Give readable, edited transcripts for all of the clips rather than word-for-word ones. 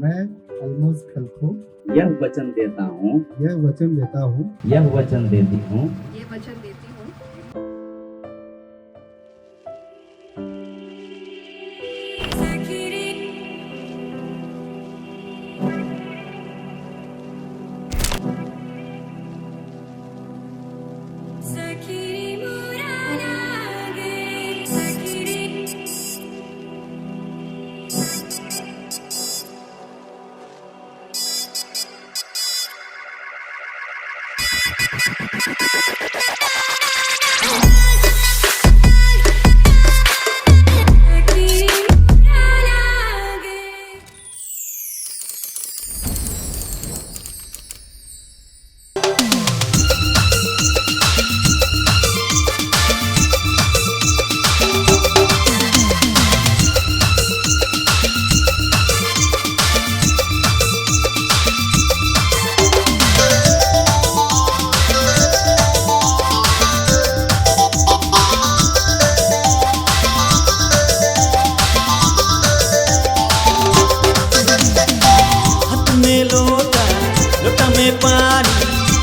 मैं अलमोज खलखो यह वचन देता हूँ, यह वचन देता हूँ, यह वचन देती हूँ, ये वचन देती हूँ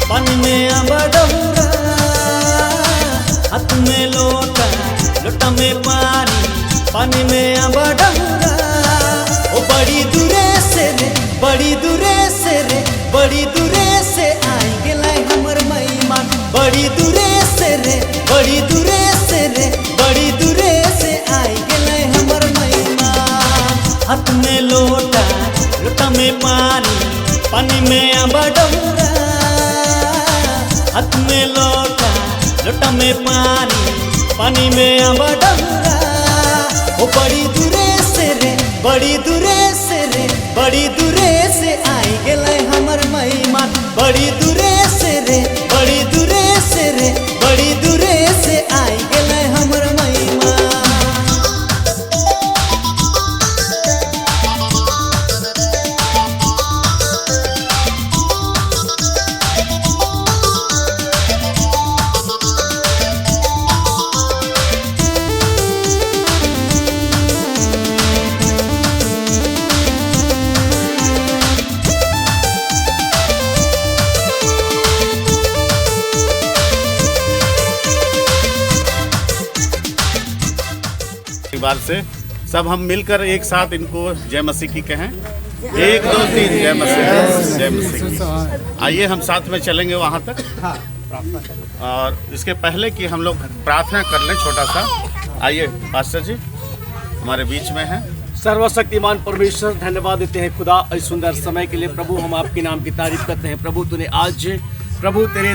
पानी में अबडौरा, हाथ में लोटा लोटा में पानी में अबडौरा। ओ बड़ी दूरे से रे, बड़ी दूरे से रे, बड़ी दूरे से आई गेलै हमर मेहमान। बड़ी दूरे से रे, बड़ी दूरे से रे, बड़ी दूरे से आई गेलै हमर मेहमान। हाथ में लोटा लोटा में पानी में अबडौरा, हाथ में लोटा लोटा में पानी में अबडौरा। ओ बड़ी दूरे से रे, बड़ी दूरे से रे, बड़ी दूरे से आई गेलै हमर मेहमान। बड़ी दूरे से रे, बड़ी दूरे से रे, बड़ी दूरे से आई गेलै हमर मेहमान। परिवार से सब हम मिलकर एक साथ इनको जय मसीह की कहें। 1 2 3 जय मसीह, जय मसीह। आइए हम साथ में चलेंगे वहाँ तक। और इसके पहले कि हम लोग प्रार्थना कर लें छोटा सा, आइए पास्टर जी हमारे बीच में हैं। सर्वशक्तिमान परमेश्वर, धन्यवाद देते हैं खुदा इस सुंदर समय के लिए। प्रभु हम आपके नाम की तारीफ करते हैं। प्रभु तूने आज प्रभु तेरे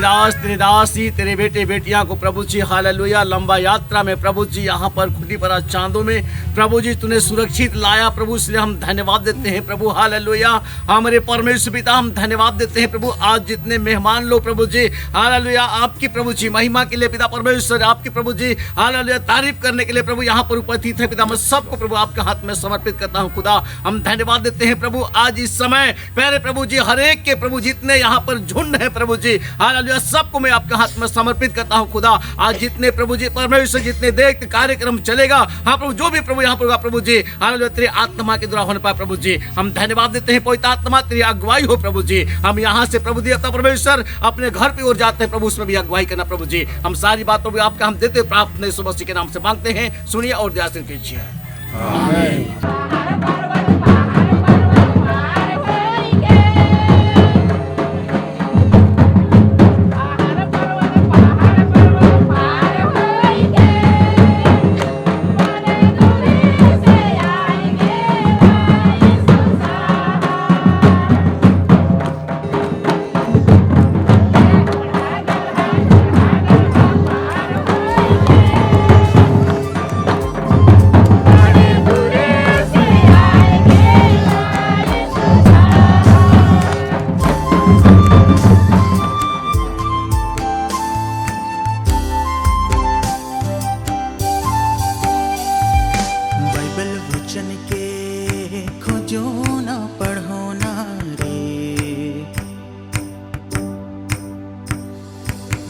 दास ही तेरे बेटे बेटियां को प्रभु जी हालेलुया लंबा यात्रा में प्रभु जी यहाँ पर खुदी पर चांदों में प्रभु जी तूने सुरक्षित लाया प्रभु, इसलिए हम धन्यवाद देते हैं प्रभु हालेलुया। हमारे परमेश्वर पिता हम धन्यवाद देते हैं प्रभु। आज जितने मेहमान लोग प्रभु जी हालेलुया आपकी प्रभु जी महिमा के लिए पिता परमेश्वर, आपकी प्रभु जी हालेलुया तारीफ करने के लिए प्रभु यहाँ पर उपस्थित है पिता, मैं सबको प्रभु आपके हाथ में समर्पित करता हूँ खुदा। हम धन्यवाद देते हैं प्रभु आज इस समय पहले प्रभु जी हर एक के प्रभु जितने यहाँ पर झुंड है प्रभु जी हालेलुया सबको मैं आपके हाथ में समर्पित करता हूं खुदा। आज जितने प्रभु जी परमेश्वर जितने देर के कार्यक्रम चलेगा, हाँ प्रभु जो भी प्रभु यहाँ पर होगा प्रभु जी हालेलुया तेरी आत्मा के द्वारा होने पाए प्रभु जी। हम धन्यवाद देते हैं पवित्र आत्मा तेरी अगुवाई हो प्रभु जी। हम यहाँ से प्रभु देवता परमेश्वर अपने घर की ओर जाते हैं प्रभु, उसमें भी अगुवाई करना प्रभु जी। हम सारी बात प्रभु आपका हम देते प्रार्थना यीशु मसीह के नाम से मांगते हैं, सुनिए और दया से कीजिए। आमीन।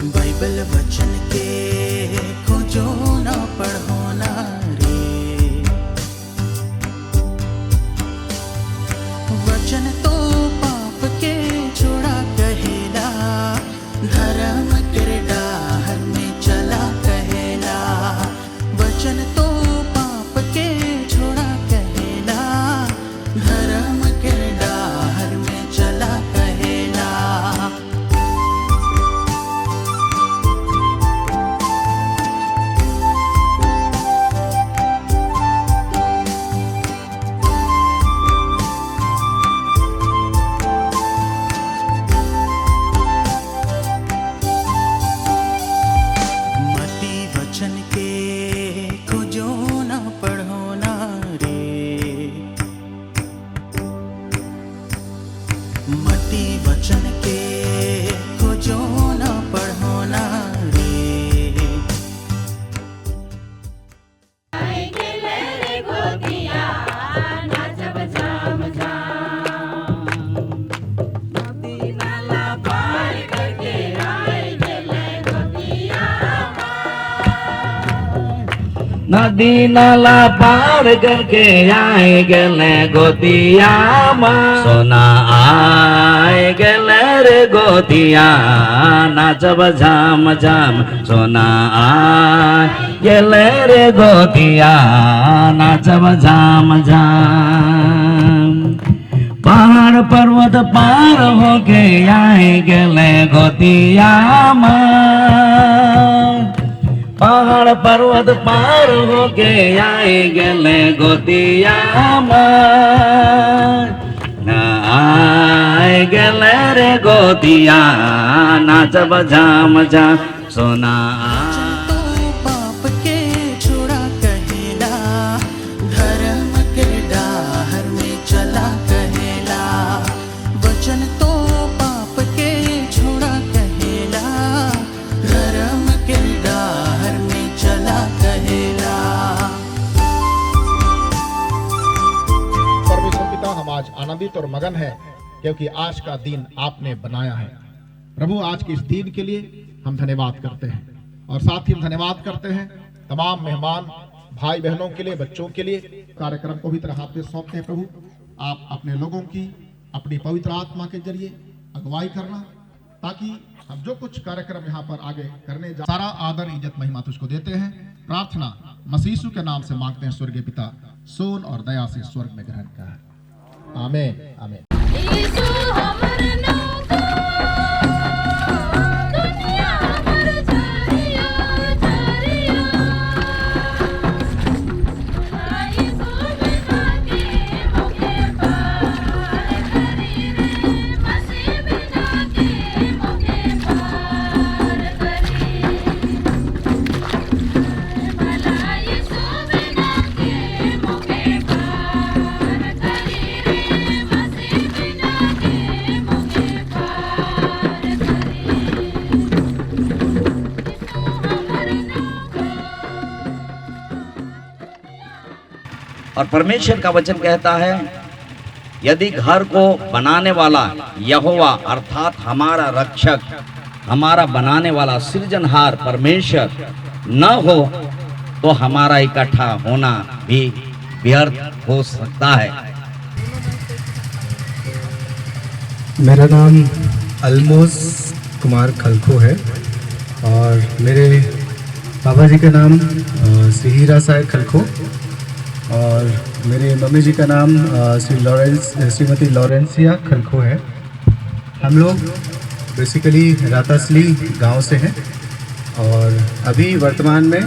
बाइबल वचन के खोजो ना पढ़ो ना रे, वचन धर्म के डाहर में चला कहेला, वचन तो पाप के छोड़ा कहेला, धर्म के डाहर में चला कहेला। मती वचन के खोजो ना पढ़ो ना रे, मती वचन के खोजो ना पढ़ो ना रे। नदी नाला पार करके आए गले गोतिया माँ, सोना आए गले रे गोतिया, नाचब झाम झाम, सोना आए गले रे गोतिया, नाचब झाम झाम। पहाड़ पर्वत पार होके आए गले गोतिया माँ, पहाड़ पर्वत पार होके आए गले गोतिया माँ, न आए गले रे गोतिया, नाचब झाम झाम, सोना तो पाप के छोड़ा कहेला, धर्म के डाहर में चला कहेला, वचन तो पाप के छोड़ा कहेला, धर्म के डाहर में चला कहेला। परमेश्वर पिता, हम आज आनंदित और मगन है क्योंकि आज का दिन आपने बनाया है। प्रभु, आज के इस दिन के लिए हम धन्यवाद करते हैं और साथ ही हम धन्यवाद करते हैं तमाम मेहमान भाई बहनों के लिए, बच्चों के लिए। कार्यक्रम को भी तरह हाथ में सौंपते हैं प्रभु, आप अपने लोगों की अपनी पवित्र आत्मा के जरिए अगुवाई करना, ताकि हम जो कुछ कार्यक्रम यहाँ पर आगे करने जा, सारा आदर इज्जत महिमा तुझको देते हैं। प्रार्थना मसीह यीशु के नाम से मांगते हैं स्वर्गीय पिता, सोन और दया से स्वर्ग में ग्रहण कर। आमीन आमीन। और परमेश्वर का वचन कहता है, यदि घर को बनाने वाला यहोवा अर्थात हमारा रक्षक, हमारा बनाने वाला सृजनहार परमेश्वर न हो तो हमारा इकट्ठा होना भी व्यर्थ हो सकता है। मेरा नाम अलमोज कुमार खलखो है और मेरे पापा जी का नाम सिहिरा साहब खलखो और मेरे मम्मी जी का नाम श्रीमती लॉरेंसिया खलखो है। हम लोग बेसिकली रातासली गांव से हैं और अभी वर्तमान में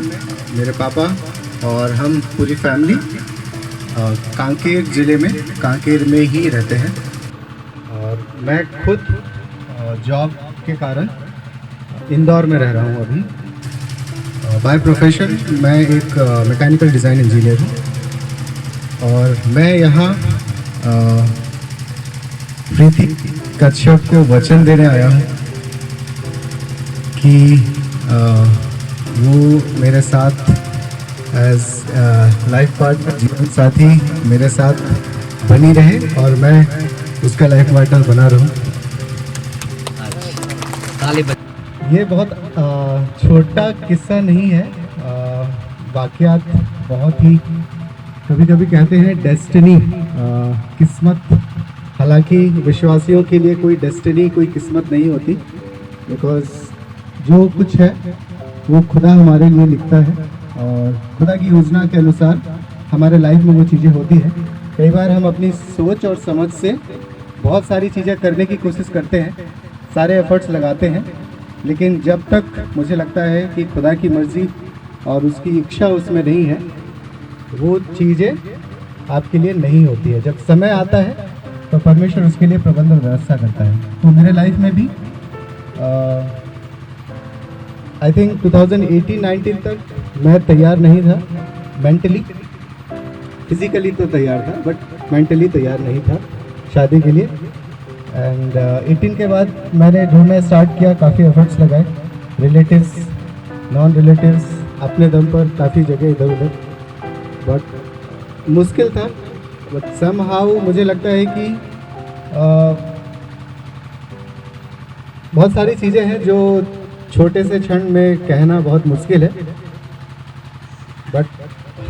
मेरे पापा और हम पूरी फैमिली कांकेर ज़िले में कांकेर में ही रहते हैं। और मैं खुद जॉब के कारण इंदौर में रह रहा हूँ अभी। बाय प्रोफेशन मैं एक मैकेनिकल डिज़ाइन इंजीनियर हूँ और मैं यहाँ प्रीति कश्यप को वचन देने आया हूँ कि वो मेरे साथ एज लाइफ पार्टनर, जीवन साथी मेरे साथ बनी रहे और मैं उसका लाइफ पार्टनर बना रहूँ। ये बहुत छोटा किस्सा नहीं है, वाक़यात बहुत ही, कभी कभी कहते हैं डेस्टिनी, किस्मत। हालांकि विश्वासियों के लिए कोई डेस्टिनी, कोई किस्मत नहीं होती, बिकॉज जो कुछ है वो खुदा हमारे लिए लिखता है और खुदा की योजना के अनुसार हमारे लाइफ में वो चीज़ें होती हैं। कई बार हम अपनी सोच और समझ से बहुत सारी चीज़ें करने की कोशिश करते हैं, सारे एफर्ट्स लगाते हैं, लेकिन जब तक मुझे लगता है कि खुदा की मर्ज़ी और उसकी इच्छा उसमें नहीं है, वो चीज़ें आपके लिए नहीं होती है। जब समय आता है तो परमेश्वर उसके लिए प्रबंध और व्यवस्था करता है। तो मेरे लाइफ में भी आई थिंक 2018-19 तक मैं तैयार नहीं था मेंटली। फिजिकली तो तैयार था बट मेंटली तैयार नहीं था शादी के लिए। एंड 18 के बाद मैंने ढूंढना स्टार्ट किया, काफ़ी एफर्ट्स लगाए, रिलेटिव्स, नॉन रिलेटिव्स, अपने दम पर काफ़ी जगह इधर उधर, बट मुश्किल था। बट समहाउ मुझे लगता है कि बहुत सारी चीज़ें हैं जो छोटे से क्षण में कहना बहुत मुश्किल है, बट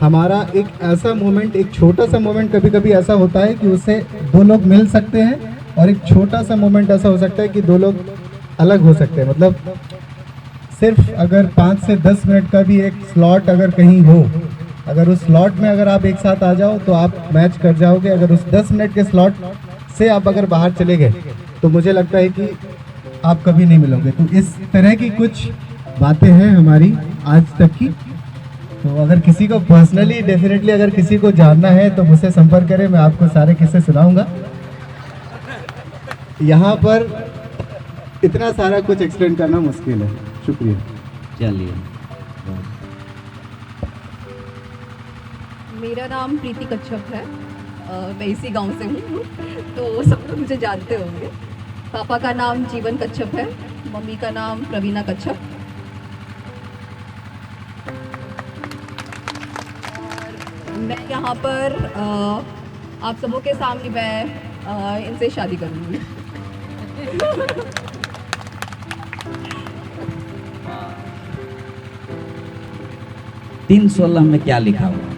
हमारा एक ऐसा मोमेंट, एक छोटा सा मोमेंट कभी कभी ऐसा होता है कि उससे दो लोग मिल सकते हैं, और एक छोटा सा मोमेंट ऐसा हो सकता है कि दो लोग अलग हो सकते हैं। मतलब सिर्फ अगर 5 से 10 मिनट का भी एक स्लॉट अगर कहीं हो, अगर उस स्लॉट में अगर आप एक साथ आ जाओ तो आप मैच कर जाओगे। अगर उस 10 मिनट के स्लॉट से आप अगर बाहर चले गए तो मुझे लगता है कि आप कभी नहीं मिलोगे। तो इस तरह की कुछ बातें हैं हमारी आज तक की। तो अगर किसी को पर्सनली डेफिनेटली अगर किसी को जानना है तो मुझसे संपर्क करें, मैं आपको सारे किस्से सुनाऊंगा। यहाँ पर इतना सारा कुछ एक्सप्लेन करना मुश्किल है। शुक्रिया। चलिए, मेरा नाम प्रीति कच्छप है। मैं इसी गांव से हूँ, तो सब लोग मुझे जानते होंगे। पापा का नाम जीवन कच्छप है, मम्मी का नाम प्रवीणा कच्छप। और मैं यहाँ पर आप सबों के सामने मैं इनसे शादी करूँगी। 3:16 में क्या लिखा हुआ?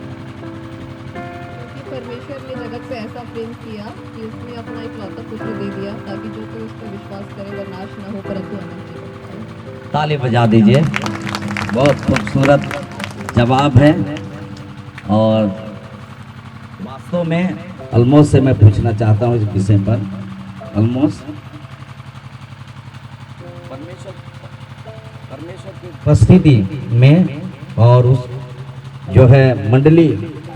परमेश्वर ने जगत से ऐसा प्रेम किया कि उसने अपना इकलौता पुत्र दे दिया, ताकि जो कोई उस पर विश्वास करे वह नाश न हो परंतु अनंत जीवन पाए। ताली बजा दीजिए। बहुत खूबसूरत जवाब है। और वास्तव में अलमोस से मैं पूछना चाहता हूँ इस विषय पर। अलमोस, परमेश्वर की उपस्थिति में और उस जो है मंडली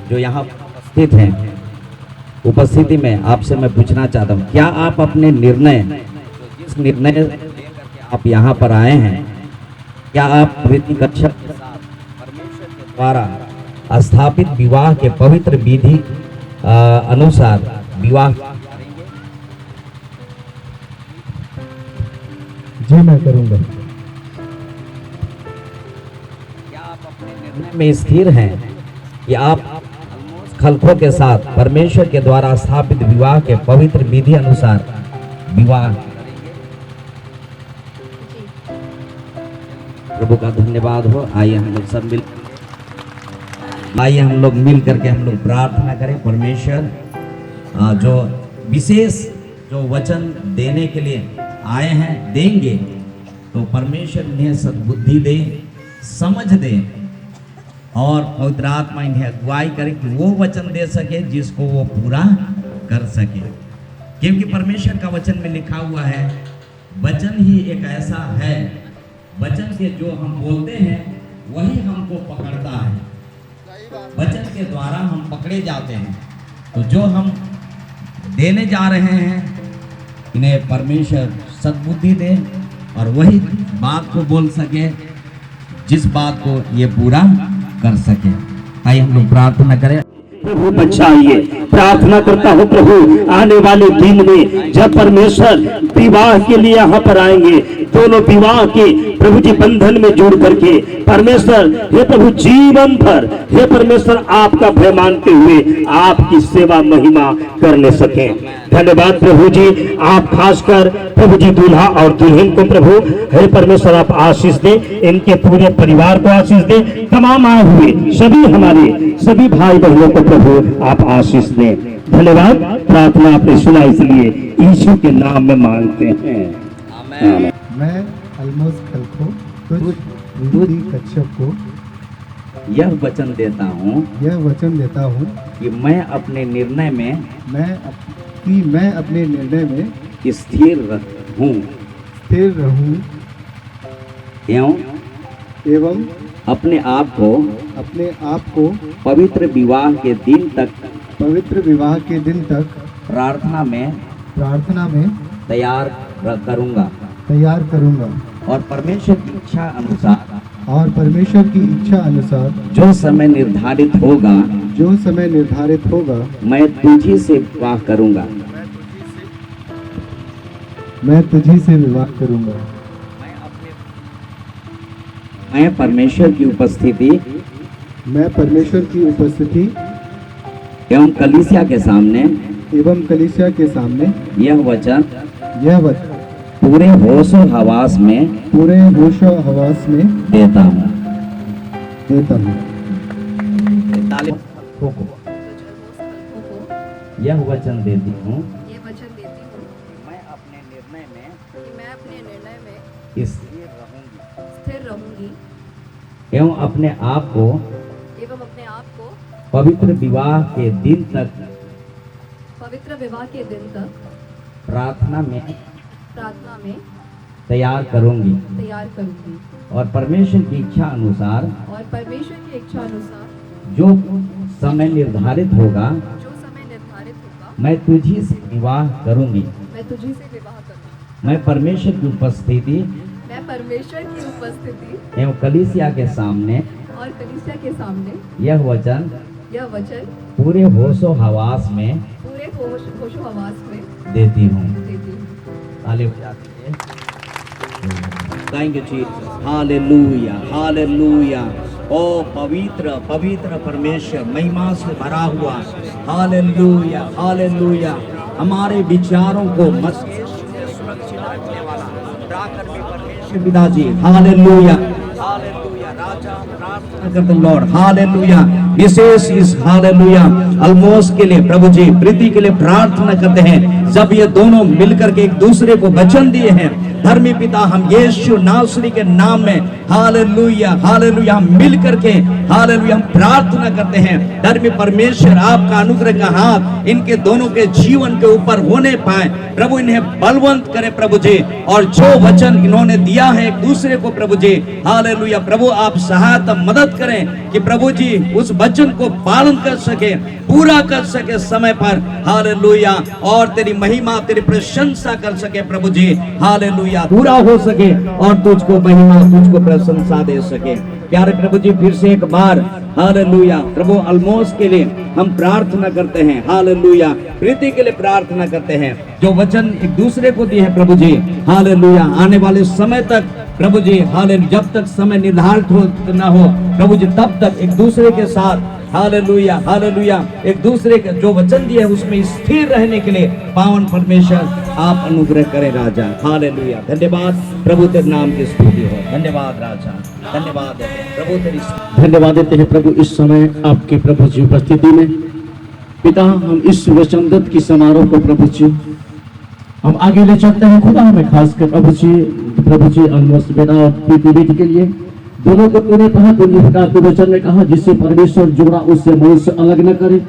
जो यहाँ उपस्थित हैं, उपस्थिति में आपसे मैं पूछना चाहता हूँ, क्या आप अपने निर्णय, जिस निर्णय आप यहाँ पर आए हैं, क्या आप प्रीति कच्छप के साथ परमेश्वर के द्वारा स्थापित विवाह के पवित्र विधि अनुसार विवाह करेंगे? जी मैं करूँगा। क्या आप अपने निर्णय में स्थिर हैं कि आप खलखो के साथ परमेश्वर के द्वारा स्थापित विवाह के पवित्र विधि अनुसार विवाह करेंगे? प्रभु का धन्यवाद हो। आइए हम लोग सब मिल करके हम लोग प्रार्थना करें। परमेश्वर जो विशेष जो वचन देने के लिए आए हैं, देंगे, तो परमेश्वर इन्हें सद्बुद्धि दे, समझ दे, और पवित्र आत्मा इन्हें अगुवाई करे कि वो वचन दे सके जिसको वो पूरा कर सके। क्योंकि परमेश्वर का वचन में लिखा हुआ है, वचन ही एक ऐसा है, वचन के जो हम बोलते हैं वही हमको पकड़ता है, वचन के द्वारा हम पकड़े जाते हैं। तो जो हम देने जा रहे हैं, इन्हें परमेश्वर सद्बुद्धि दे और वही बात को बोल सके जिस बात को ये पूरा कर सके। आइए हम लोग प्रार्थना करें। प्रभु बचाइए। प्रार्थना करता हूँ प्रभु, आने वाले दिन में जब परमेश्वर विवाह के लिए यहाँ पर आएंगे, दोनों विवाह के प्रभु जी बंधन में जोड़ करके परमेश्वर, हे प्रभु, जीवन भर हे परमेश्वर आपका भय मानते हुए आपकी सेवा महिमा करने सके। धन्यवाद प्रभु जी। आप खासकर प्रभु जी दूल्हा और दुल्हन को प्रभु हे परमेश्वर आप आशीष दे, इनके पूरे परिवार को आशीष दे, तमाम आए हुए सभी हमारे सभी भाई बहनों को प्रभु आप आशीष दें। धन्यवाद। प्रार्थना आपने सुना, इसलिए यीशु के नाम में मांगते हैं। आमीन। मैं अलमोस खलखो तुझ रीति कच्छप को यह वचन देता हूँ यह वचन देता हूँ कि मैं अपने निर्णय में मैं अपने निर्णय में स्थिर हूँ स्थिर रहूँ एवं अपने आप को पवित्र विवाह के दिन तक प्रार्थना में तैयार करूँगा और परमेश्वर की इच्छा अनुसार जो समय निर्धारित होगा मैं तुझी से विवाह करूँगा मैं परमेश्वर की उपस्थिति एवं कलीसिया के सामने यह वचन पूरे होशो हवास में देता हूँ। यह वचन देती हूँ मैं अपने निर्णय में स्थिर रहूंगी एवं अपने आप को पवित्र विवाह के दिन तक प्रार्थना में तैयार करूंगी और परमेश्वर की इच्छा अनुसार जो समय निर्धारित होगा मैं तुझी से विवाह करूंगी। मैं परमेश्वर की उपस्थिति एवं कलीसिया के सामने यह वचन पूरे होशो हवास में देती हूँ। Thank you Jesus, hallelujah hallelujah. ओ पवित्र पवित्र परमेश्वर, महिमा से भरा हुआ, हालेलुया हालेलुया। हमारे विचारों को मस्जिद से सुरक्षित रखने वाला परमेश्वर पिताजी, हालेलुया हालेलुया। राजा प्रार्थना करते हैं लॉर्ड, हालेलुया। विशेष इस हालेलुया अलमोस के लिए प्रभु जी प्रीति के लिए प्रार्थना करते हैं। जब ये दोनों मिलकर के एक दूसरे को वचन दिए हैं, धर्मी पिता हम यीशु नासरी के नाम में हालेलुया हालेलुया हम मिल करके हालेलुया हम प्रार्थना करते हैं। धर्मी परमेश्वर आपका अनुग्रह का हाथ इनके दोनों के जीवन के ऊपर होने पाए प्रभु, इन्हें बलवंत करे प्रभु जी। और जो वचन इन्होंने दिया है एक दूसरे को प्रभु जी, हालेलुया प्रभु आप सहायता मदद करें कि प्रभु जी उस वचन को पालन कर सके, पूरा कर सके समय पर, हालेलुया। और तेरी महिमा तेरी प्रशंसा कर सके प्रभु जी, हालेलुया पूरा हो सके और तुझको महिमा तुझको प्रशंसा दे सके। प्यारे प्रभु जी फिर से एक बार हालेलुया प्रभु अलमोस के लिए हम प्रार्थना करते हैं, हालेलुया प्रीति के लिए प्रार्थना करते हैं। जो वचन एक दूसरे को दिए हैं प्रभु जी, हालेलुया आने वाले समय तक प्रभु जी, हालेलुया जब तक समय निर्धारित हो ना हो प्रभु जी तब तक एक दूसरे के साथ हालेलुया हालेलुया एक दूसरे के जो वचन दिए है उसमें स्थिर रहने के लिए पावन परमेश्वर आप अनुग्रह करें राजा, हालेलुया। धन्यवाद प्रभु तेरे नाम की स्तुति हो, धन्यवाद राजा, धन्यवाद प्रभु तेरी धन्यवाद देते हैं प्रभु इस समय आपके प्रभु जी उपस्थिति में। पिता हम इस वचनदत्त की समारोह को प्रभु जी हम आगे ले चलते हैं। खुदा हमें खासकर प्रभु जी अलमोस बेटा और प्रीति बेटी के लिए दोनों को तूने कहा, तूने प्रकार के वचन में कहा जिससे परमेश्वर जोड़ा उससे मनुष्य अलग न करे।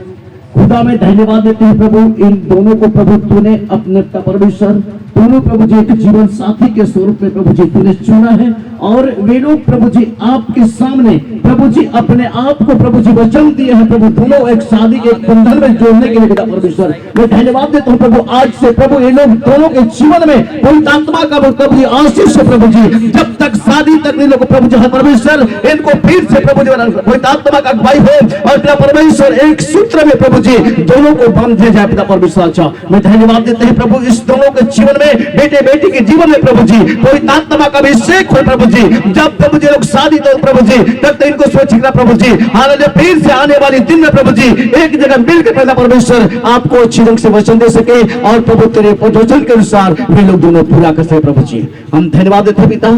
खुदा में धन्यवाद देते हैं प्रभु इन दोनों को प्रभु तूने अपने परमेश्वर दोनों प्रभु जी एक जीवन साथी के स्वरूप में प्रभु जी तूने चुना है और वे लोग प्रभु जी आपके सामने प्रभु जी अपने आप को प्रभु जी वचन दिए हैं प्रभु दोनों एक शादी के बंधन में जोड़ने के लिए पिता परमेश्वर मैं धन्यवाद देता हूँ प्रभु। आज से प्रभु ये लोग दोनों के जीवन में पवित्र आत्मा का प्रभु जी आशीष है प्रभु जी, जब तक शादी तक नहीं लोग प्रभु जी परमेश्वर इनको फिर से प्रभु जी पवित्र आत्मा का अगुवाई हो और पिता परमेश्वर एक सूत्र में प्रभु जी दोनों को बांधे जाए पिता परमेश्वर। अच्छा मैं धन्यवाद देते हैं प्रभु इस दोनों के जीवन में बेटे बेटी के जीवन में प्रभु जी पवित्र आत्मा का अभिषेक हो प्रभु जी। जब प्रभु जी लोग शादी तो प्रभु जी तब तक इनको सोचिएगा प्रभु जी, हालांकि फिर से आने वाले दिन में प्रभु जी एक जगह मिलकर पिता परमेश्वर आपको अच्छी ढंग से वचन दे सके और प्रभु तेरे वचन के अनुसार वे लोग दोनों पूरा कर सके प्रभु जी। हम धन्यवाद देते पिता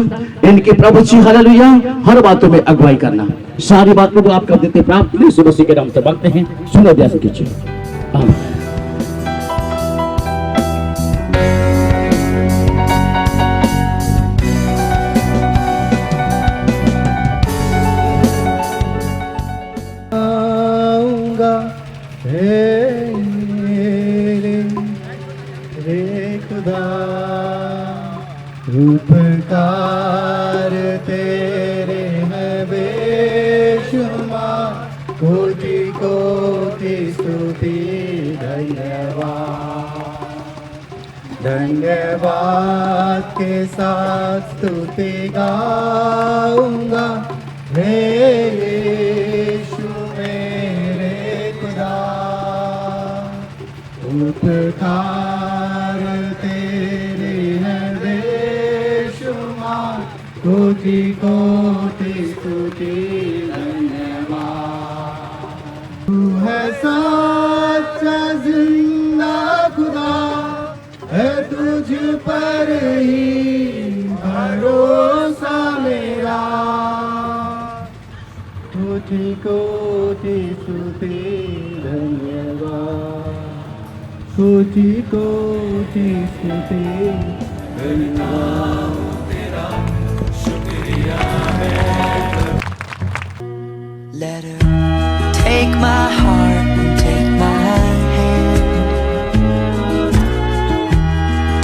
इनके प्रभु जी हालेलुया हर बातों में अगुवाई करना सारी बात प्रभु आप कर देते प्राप्त यीशु मसीह के नाम से मांगते हैं, सुनो ध्यान से कीजिए आमीन। तेरे हैं बेशुमार, कोटि कोटि स्तुति धन्यवाद। धन्यवाद के साथ स्तुति गाऊंगा, हे यीशु मेरे खुदा। उपकार तेरे हैं बेशुमार, कोटि कोटि स्तुति धन्यवाद। तू है सच्चा जिंदा खुदा, है तुझ पर ही भरोसा मेरा। कोटि कोटि स्तुति धन्यवाद, कोटि कोटि स्तुति धन्यवाद। Let her take my heart and take my hand.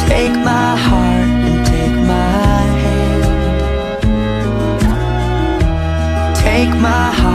Take my heart and take my hand. Take my heart